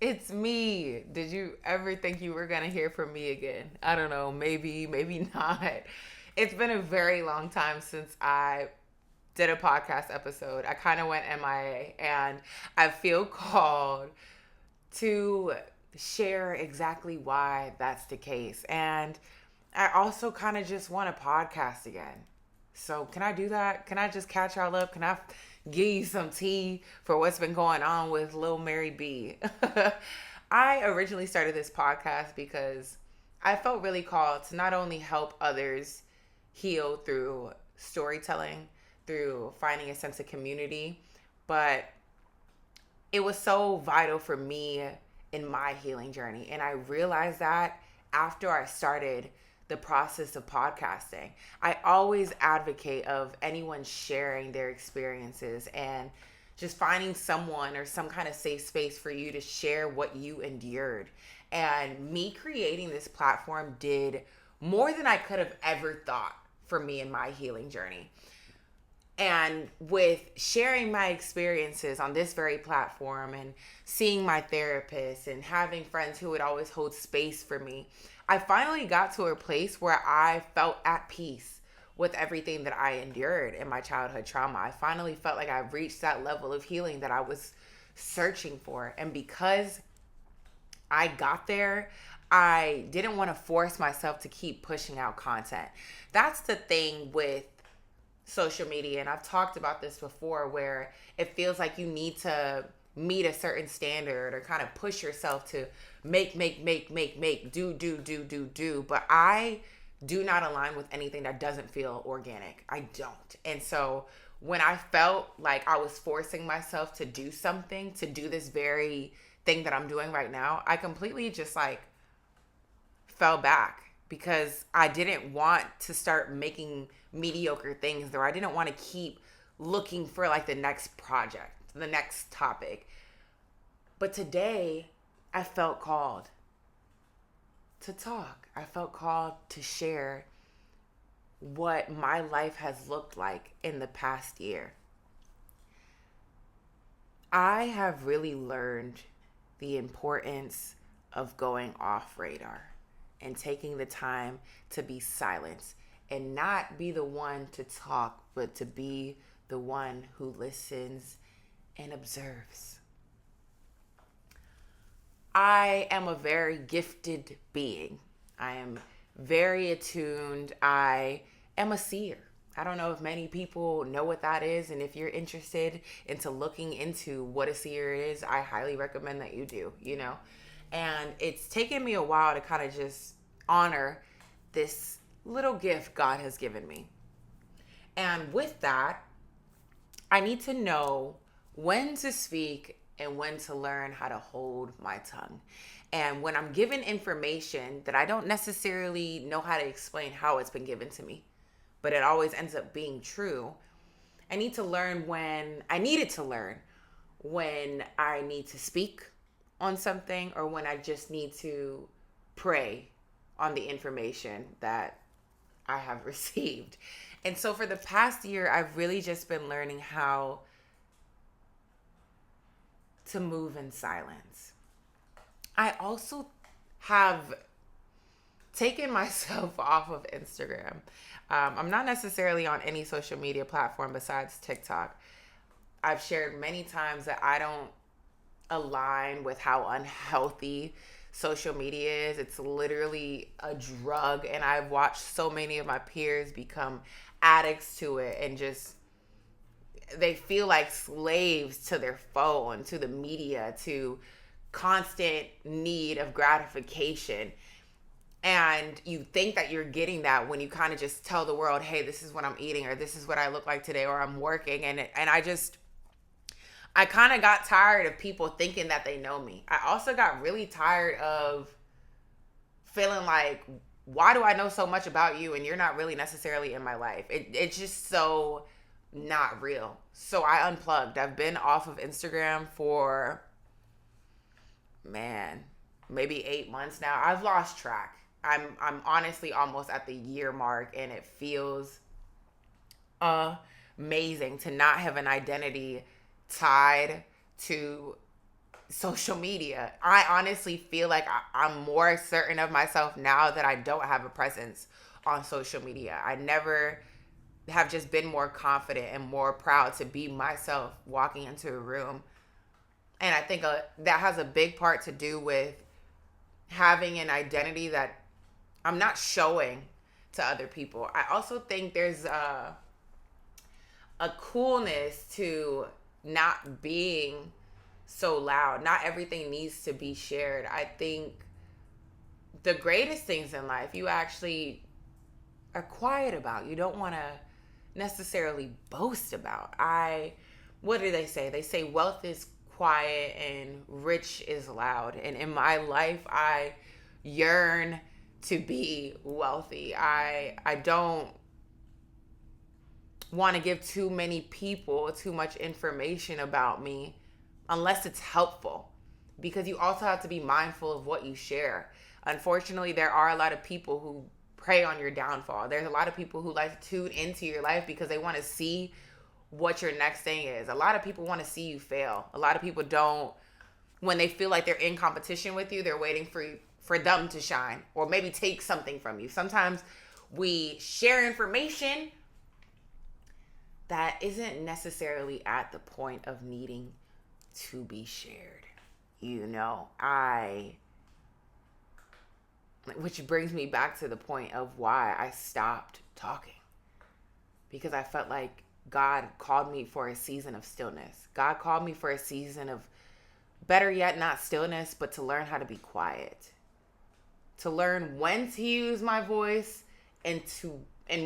it's me. Did you ever think you were going to hear from me again? I don't know. Maybe not. It's been a very long time since I did a podcast episode. I kind of went MIA, and I feel called to share exactly why that's the case. And I also kind of just want a podcast again. So, can I do that? Can I just catch y'all up? Can I give you some tea for what's been going on with Lil Mary B? I originally started this podcast because I felt really called to not only help others heal through storytelling, through finding a sense of community, but it was so vital for me in my healing journey. And I realized that after I started the process of podcasting. I always advocate of anyone sharing their experiences and just finding someone or some kind of safe space for you to share what you endured. And me creating this platform did more than I could have ever thought for me in my healing journey. And with sharing my experiences on this very platform and seeing my therapist and having friends who would always hold space for me, I finally got to a place where I felt at peace with everything that I endured in my childhood trauma. I finally felt like I reached that level of healing that I was searching for. And because I got there, I didn't want to force myself to keep pushing out content. That's the thing with social media, and I've talked about this before, where it feels like you need to meet a certain standard or kind of push yourself to make, do. But I do not align with anything that doesn't feel organic. I don't. And so when I felt like I was forcing myself to do something, to do this very thing that I'm doing right now, I completely just like fell back because I didn't want to start making mediocre things, or I didn't want to keep looking for like the next project, the next topic. But today I felt called to talk. I felt called to share what my life has looked like in the past year. I have really learned the importance of going off radar and taking the time to be silent and not be the one to talk, but to be the one who listens and observes. I am a very gifted being. I am very attuned. I am a seer. I don't know if many people know what that is, and if you're interested into looking into what a seer is, I highly recommend that you do, And it's taken me a while to kind of just honor this little gift God has given me. And with that, I need to know when to speak and when to learn how to hold my tongue. And when I'm given information that I don't necessarily know how to explain how it's been given to me, but it always ends up being true, I need to learn when I needed to learn when I need to speak on something or when I just need to pray on the information that I have received. And so for the past year, I've really just been learning how to move in silence. I also have taken myself off of Instagram. I'm not necessarily on any social media platform besides TikTok. I've shared many times that I don't align with how unhealthy social media is. It's literally a drug, and I've watched so many of my peers become addicts to it and just they feel like slaves to their phone, to the media, to constant need of gratification. And you think that you're getting that when you kind of just tell the world, hey, this is what I'm eating, or this is what I look like today, or I'm working. And I kind of got tired of people thinking that they know me. I also got really tired of feeling like, why do I know so much about you and you're not really necessarily in my life? It's just so not real. So I unplugged. I've been off of Instagram for, man, maybe 8 months now. I've lost track. I'm honestly almost at the year mark, and it feels amazing to not have an identity tied to social media. I honestly feel like I'm more certain of myself now that I don't have a presence on social media. I never have just been more confident and more proud to be myself walking into a room. And I think that has a big part to do with having an identity that I'm not showing to other people. I also think there's a coolness to not being so loud. Not everything needs to be shared. I think the greatest things in life you actually are quiet about. You don't want to necessarily boast about. What do they say? They say wealth is quiet and rich is loud. And in my life, I yearn to be wealthy. I don't want to give too many people too much information about me unless it's helpful, because you also have to be mindful of what you share. Unfortunately, there are a lot of people who prey on your downfall. There's a lot of people who like to tune into your life because they want to see what your next thing is. A lot of people want to see you fail. A lot of people don't. When they feel like they're in competition with you, they're waiting for them to shine or maybe take something from you. Sometimes we share information that isn't necessarily at the point of needing to be shared. Which brings me back to the point of why I stopped talking. Because I felt like God called me for a season of stillness. God called me for a season of, better yet, not stillness, but to learn how to be quiet. To learn when to use my voice and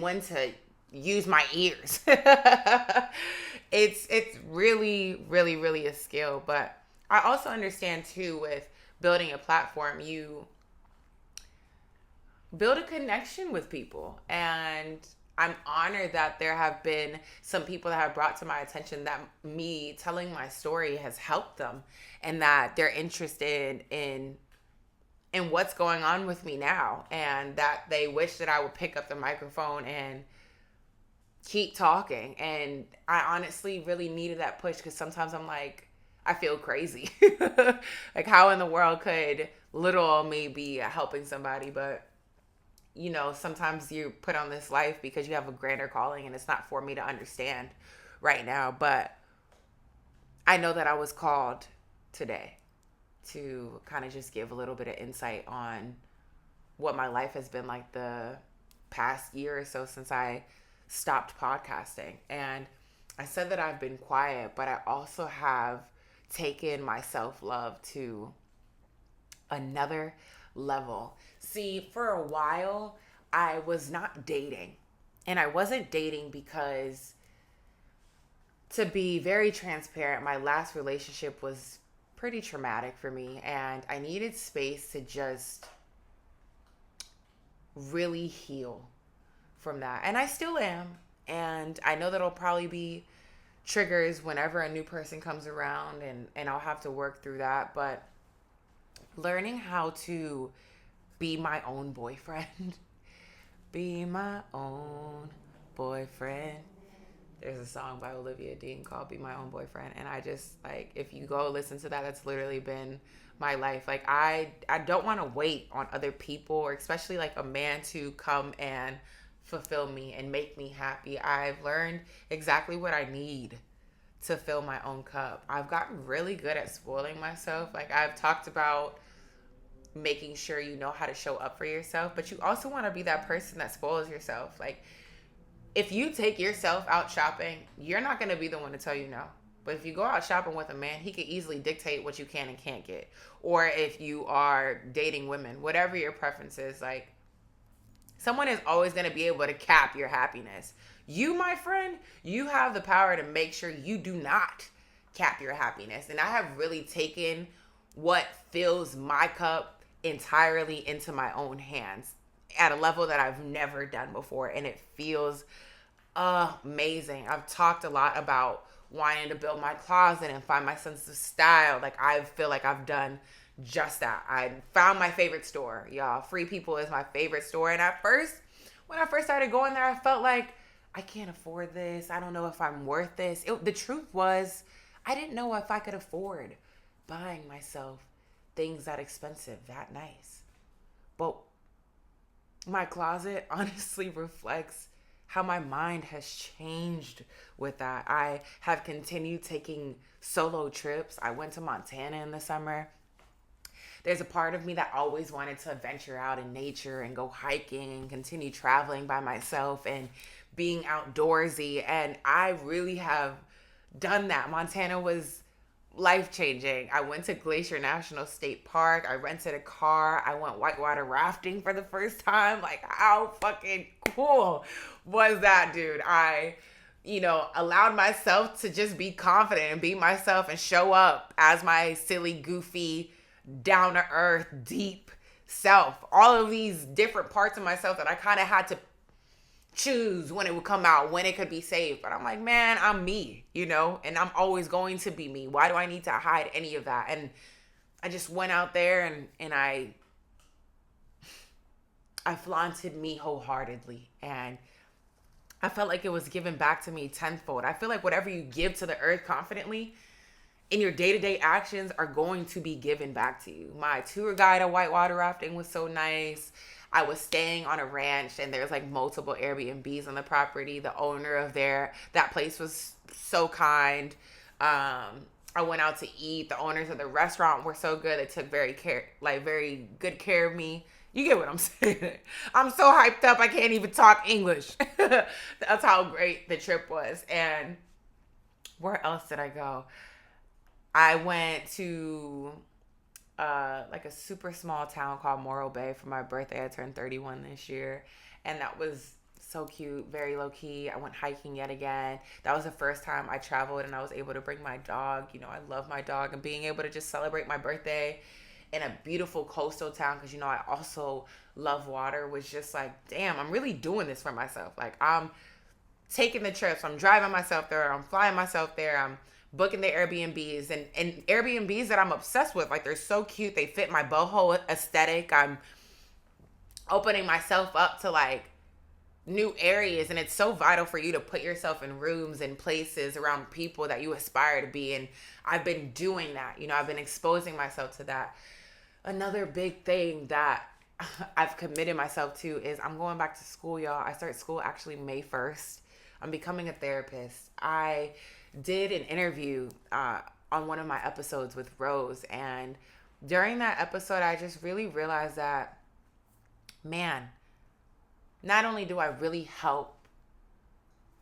when to use my ears. It's really, really, really a skill. But I also understand too, with building a platform, you build a connection with people. And I'm honored that there have been some people that have brought to my attention that me telling my story has helped them, and that they're interested in what's going on with me now, and that they wish that I would pick up the microphone and keep talking. And I honestly really needed that push, because sometimes I'm like, I feel crazy. Like, how in the world could little me be helping somebody? But sometimes you put on this life because you have a grander calling, and it's not for me to understand right now. But I know that I was called today to kind of just give a little bit of insight on what my life has been like the past year or so since I stopped podcasting. And I said that I've been quiet, but I also have taken my self-love to another level. See, for a while, I was not dating. And I wasn't dating because, to be very transparent, my last relationship was pretty traumatic for me. And I needed space to just really heal from that. And I still am. And I know that'll probably be triggers whenever a new person comes around, and I'll have to work through that. But learning how to be my own boyfriend. Be my own boyfriend. There's a song by Olivia Dean called Be My Own Boyfriend. And I just, like, if you go listen to that, that's literally been my life. Like, I don't want to wait on other people, or especially like a man, to come and fulfill me and make me happy. I've learned exactly what I need to fill my own cup. I've gotten really good at spoiling myself. Like, I've talked about making sure you know how to show up for yourself, but you also want to be that person that spoils yourself. Like, if you take yourself out shopping, you're not going to be the one to tell you no. But if you go out shopping with a man, he can easily dictate what you can and can't get. Or if you are dating women, whatever your preference is, like, someone is always going to be able to cap your happiness. You, my friend, you have the power to make sure you do not cap your happiness. And I have really taken what fills my cup entirely into my own hands at a level that I've never done before. And it feels amazing. I've talked a lot about wanting to build my closet and find my sense of style. Like, I feel like I've done just that. I found my favorite store, y'all. Free People is my favorite store. And at first, when I first started going there, I felt like, I can't afford this. I don't know if I'm worth this. The truth was, I didn't know if I could afford buying myself things that expensive, that nice. But my closet honestly reflects how my mind has changed with that. I have continued taking solo trips. I went to Montana in the summer. There's a part of me that always wanted to venture out in nature and go hiking and continue traveling by myself and being outdoorsy. And I really have done that. Montana was life changing. I went to Glacier National State Park. I rented a car. I went whitewater rafting for the first time. Like, how fucking cool was that, dude? I, allowed myself to just be confident and be myself and show up as my silly, goofy, down to earth, deep self. All of these different parts of myself that I kind of had to choose when it would come out, when it could be saved. But I'm like, man, I'm me, and I'm always going to be me. Why do I need to hide any of that? And I just went out there and I flaunted me wholeheartedly. And I felt like it was given back to me tenfold. I feel like whatever you give to the earth confidently in your day-to-day actions are going to be given back to you. My tour guide of whitewater rafting was so nice. I was staying on a ranch and there's like multiple Airbnbs on the property. The owner of that place was so kind. I went out to eat. The owners of the restaurant were so good. They took very good care of me. You get what I'm saying? I'm so hyped up I can't even talk English. That's how great the trip was. And where else did I go? I went to like a super small town called Morro Bay for my birthday. I turned 31 this year, and that was so cute, very low key. I went hiking yet again. That was the first time I traveled and I was able to bring my dog. I love my dog, and being able to just celebrate my birthday in a beautiful coastal town, because I also love water, was just like, damn, I'm really doing this for myself. Like, I'm taking the trips, I'm driving myself there, I'm flying myself there, I'm booking the Airbnbs and Airbnbs that I'm obsessed with. Like, they're so cute. They fit my boho aesthetic. I'm opening myself up to like new areas, and it's so vital for you to put yourself in rooms and places around people that you aspire to be. And I've been doing that. I've been exposing myself to that. Another big thing that I've committed myself to is I'm going back to school, y'all. I start school actually May 1st. I'm becoming a therapist. I did an interview on one of my episodes with Rose, and during that episode I just really realized that, man, not only do I really help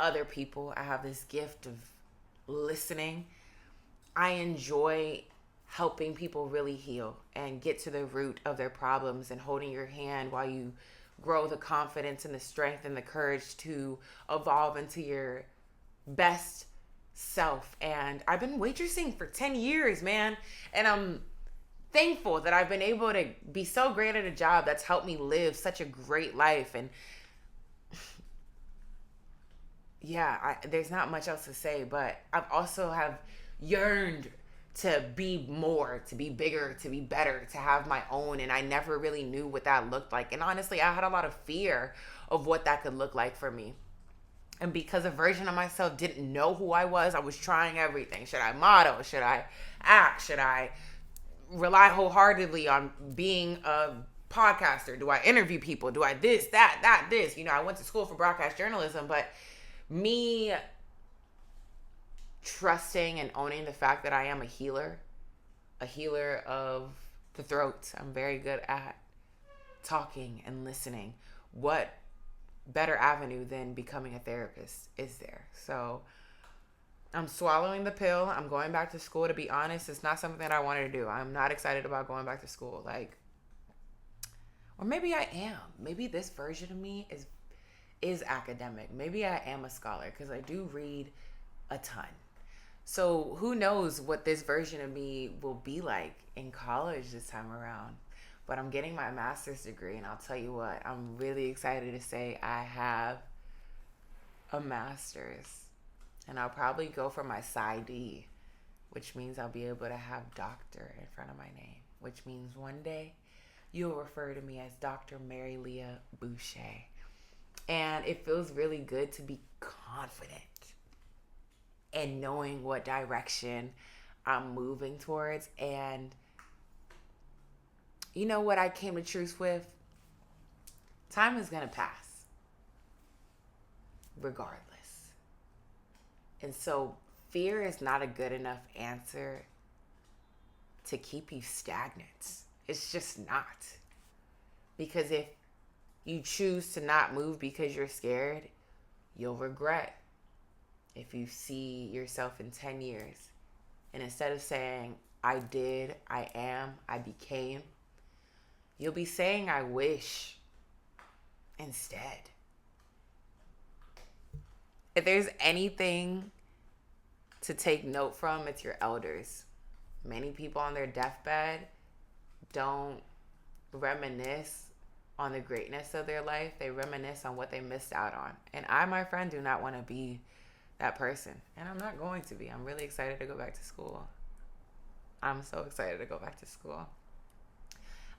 other people, I have this gift of listening. I enjoy helping people really heal and get to the root of their problems and holding your hand while you grow the confidence and the strength and the courage to evolve into your best self. And I've been waitressing for 10 years, man. And I'm thankful that I've been able to be so great at a job that's helped me live such a great life. And yeah, there's not much else to say, but I've also have yearned to be more, to be bigger, to be better, to have my own. And I never really knew what that looked like. And honestly, I had a lot of fear of what that could look like for me. And because a version of myself didn't know who I was trying everything. Should I model? Should I act? Should I rely wholeheartedly on being a podcaster? Do I interview people? Do I this, that, this? I went to school for broadcast journalism, but me trusting and owning the fact that I am a healer of the throat. I'm very good at talking and listening. What better avenue than becoming a therapist is there? So I'm swallowing the pill. I'm going back to school. To be honest, it's not something that I wanted to do. I'm not excited about going back to school. Or maybe I am. Maybe this version of me is academic. Maybe I am a scholar because I do read a ton. So who knows what this version of me will be like in college this time around. But I'm getting my master's degree, and I'll tell you what, I'm really excited to say I have a master's. And I'll probably go for my PsyD, which means I'll be able to have doctor in front of my name, which means one day you'll refer to me as Dr. Mary Leah Boucher. And it feels really good to be confident and knowing what direction I'm moving towards. And you know what I came to truth with? Time is going to pass regardless. And so fear is not a good enough answer to keep you stagnant. It's just not. Because if you choose to not move because you're scared, you'll regret. If you see yourself in 10 years, and instead of saying, I did, I am, I became, you'll be saying, I wish instead. If there's anything to take note from, it's your elders. Many people on their deathbed don't reminisce on the greatness of their life. They reminisce on what they missed out on. And I, my friend, do not want to be that person. And I'm not going to be. I'm really excited to go back to school. I'm so excited to go back to school.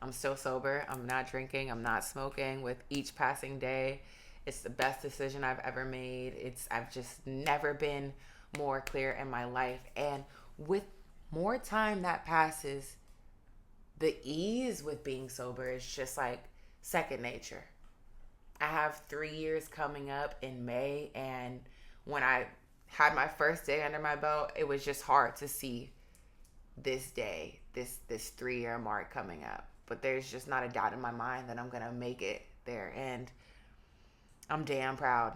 I'm still sober. I'm not drinking. I'm not smoking. With each passing day, it's the best decision I've ever made. I've just never been more clear in my life. And with more time that passes, the ease with being sober is just like second nature. I have 3 years coming up in May, and when I had my first day under my belt, it was just hard to see this day, this 3-year mark coming up. But there's just not a doubt in my mind that I'm going to make it there. And I'm damn proud.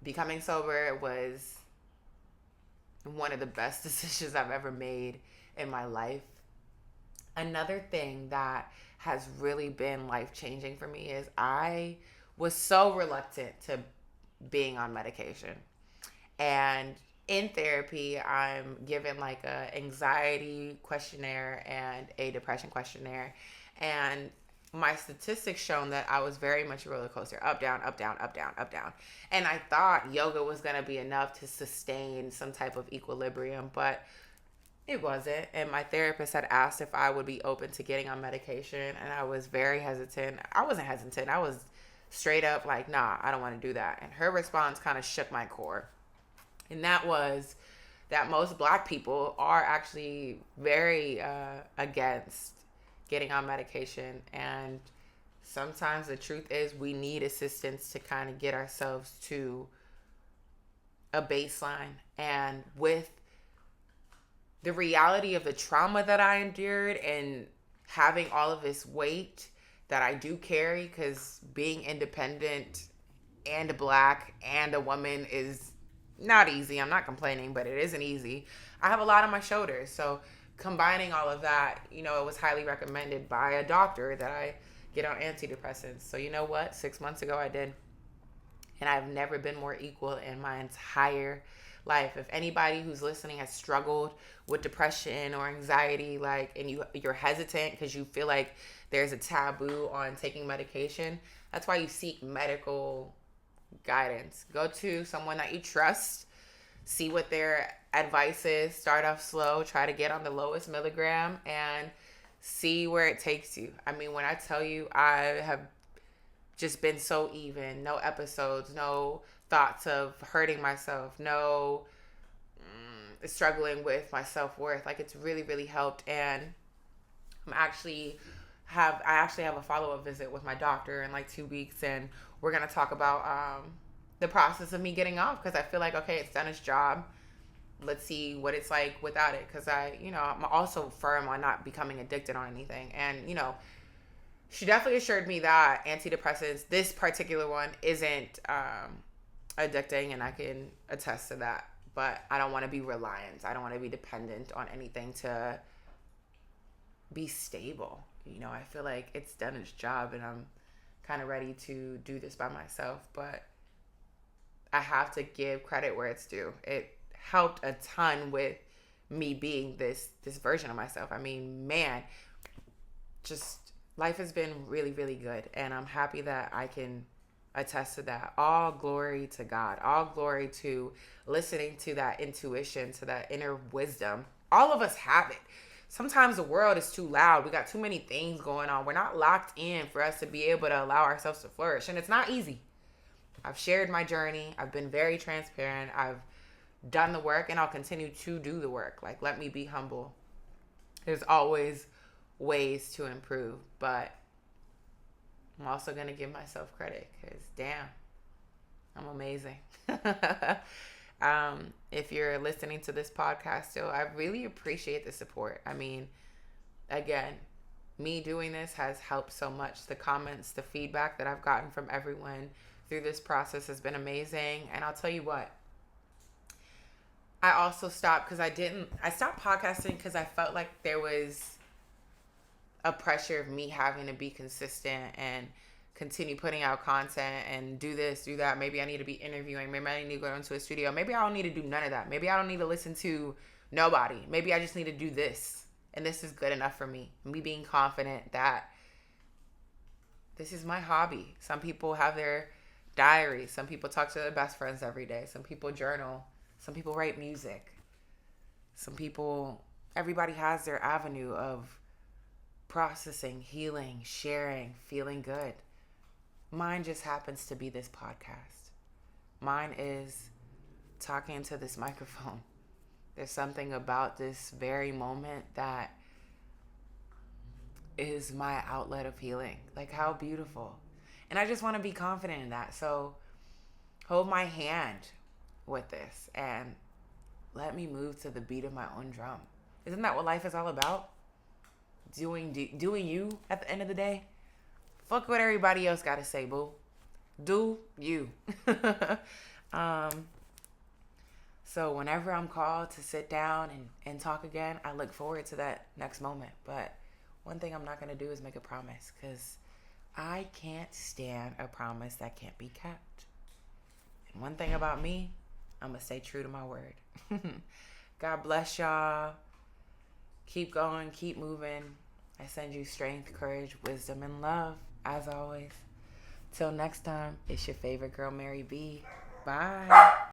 Becoming sober was one of the best decisions I've ever made in my life. Another thing that has really been life-changing for me is I was so reluctant to being on medication. And in therapy, I'm given like a anxiety questionnaire and a depression questionnaire. And my statistics shown that I was very much a roller coaster, up, down, up, down, up, down, up, down. And I thought yoga was going to be enough to sustain some type of equilibrium, but it wasn't. And my therapist had asked if I would be open to getting on medication, and I was very hesitant. I wasn't hesitant. I was straight up like, nah, I don't want to do that. And her response kind of shook my core. And that was that most Black people are actually very against getting on medication. And sometimes the truth is we need assistance to kind of get ourselves to a baseline. And with the reality of the trauma that I endured and having all of this weight that I do carry, because being independent and Black and a woman is not easy. I'm not complaining, but it isn't easy. I have a lot on my shoulders. So combining all of that, it was highly recommended by a doctor that I get on antidepressants. So you know what? 6 months ago I did. And I've never been more equal in my entire life. If anybody who's listening has struggled with depression or anxiety, and you're hesitant because you feel like there's a taboo on taking medication, that's why you seek medical guidance. Go to someone that you trust, see what their advice is, start off slow, try to get on the lowest milligram, and see where it takes you. I mean, when I tell you I have just been so even, no episodes, no thoughts of hurting myself, no struggling with my self-worth. It's really, really helped. And I actually have a follow-up visit with my doctor in 2 weeks, and we're going to talk about the process of me getting off, because I feel like, okay, it's done its job. Let's see what it's like without it, because I'm also firm on not becoming addicted on anything. And, she definitely assured me that antidepressants, this particular one, isn't addicting, and I can attest to that. But I don't want to be reliant. I don't want to be dependent on anything to be stable. I feel like it's done its job, and I'm kind of ready to do this by myself. But I have to give credit where it's due. It helped a ton with me being this version of myself. I mean, man, just life has been really, really good, and I'm happy that I can attest to that. All glory to God. All glory to listening to that intuition, to that inner wisdom. All of us have it. Sometimes the world is too loud. We got too many things going on. We're not locked in for us to be able to allow ourselves to flourish, and it's not easy. I've shared my journey. I've been very transparent. I've done the work and I'll continue to do the work. Like, let me be humble. There's always ways to improve, but I'm also going to give myself credit because damn, I'm amazing. If you're listening to this podcast still, I really appreciate the support. I mean, again, me doing this has helped so much. The comments, the feedback that I've gotten from everyone through this process has been amazing. And I'll tell you what, I also stopped because I stopped podcasting because I felt like there was a pressure of me having to be consistent and continue putting out content and do this, do that. Maybe I need to be interviewing. Maybe I need to go into a studio. Maybe I don't need to do none of that. Maybe I don't need to listen to nobody. Maybe I just need to do this. And this is good enough for me. Me being confident that this is my hobby. Some people have their diaries. Some people talk to their best friends every day. Some people journal. Some people write music. Everybody has their avenue of processing, healing, sharing, feeling good. Mine just happens to be this podcast. Mine is talking into this microphone. There's something about this very moment that is my outlet of healing. Like, how beautiful. And I just want to be confident in that. So hold my hand with this and let me move to the beat of my own drum. Isn't that what life is all about? Doing you at the end of the day. Fuck what everybody else got to say, boo. Do you. So whenever I'm called to sit down and talk again, I look forward to that next moment. But one thing I'm not going to do is make a promise, because I can't stand a promise that can't be kept. And one thing about me, I'm going to stay true to my word. God bless y'all. Keep going, keep moving. I send you strength, courage, wisdom, and love, as always. Till next time, it's your favorite girl, Mary B. Bye.